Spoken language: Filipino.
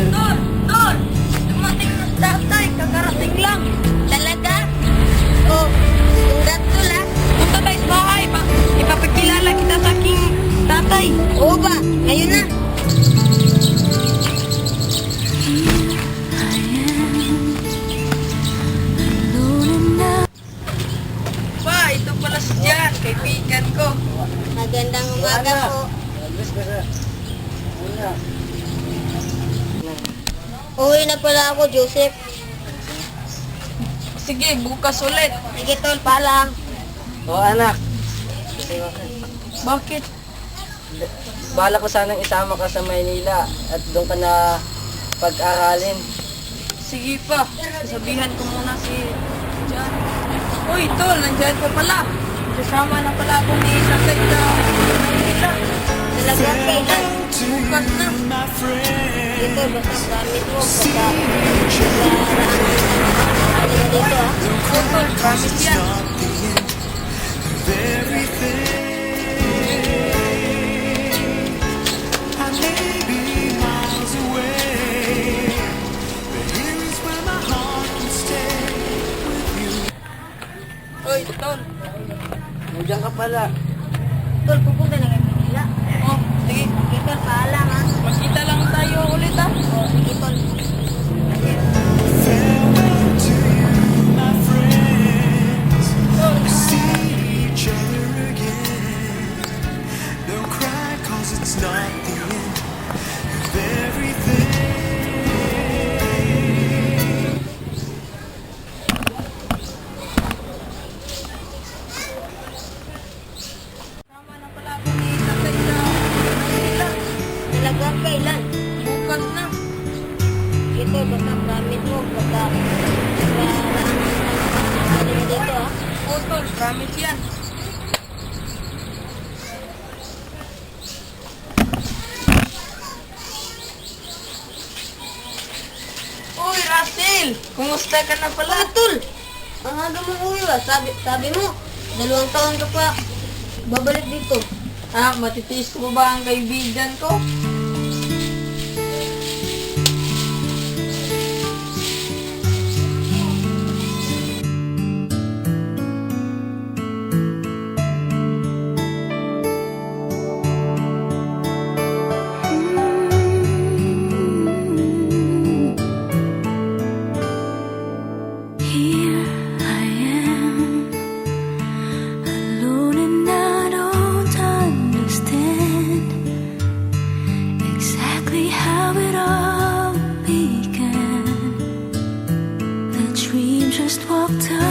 Tol! Tol! Dumating na si tatay. Kakarating lang. Talaga? Oh, congrats tol ah. Punta tayo sa bahay. Ipapakilala kita sa aking tatay. Oo ba? Ngayon na. Pa, ito pala si Jan. Kaibigan ko. Magandang umaga po. Uwi na pala ako, Joseph. Sige, bukas ulit. Sige tol, paalam. Oo anak, Bakit? bala ko sanang isama ka sa Maynila at doon ka na pag-aralin. Sige pa. Sasabihan ko muna si Jan. Uy, Tol, nandiyan ka pala. Kasama na pala ako ni tatay sa Manila. Talaga kailan? Bukas na. Dito, basta gamit mo. Basta dito ah. Oo, Tol, promise yan. Uy, Tol. Nandiyan ka pala. Tol, pupunta na kayo Manila. Oh, sige. Sige tol, paalam ah. Magkita lang tayo ulit ah. Oh, sige tol. It's not the end of everything. Kasama na pala ako ni tatay sa Manila. Talaga kailan? Bukas na. Sige tol, basta gamit mo. Basta dito ah. Oo, Tol, promise yan. Uy, Russell! Kumusta ka na pala? Tol, ang aga mo uwi ah. Sabi mo, 2 taon ka pa babalik dito. Ah, matitiis ko ba ang kaibigan ko? Here I am, alone and I don't understand exactly how it all began. The dream just walked up.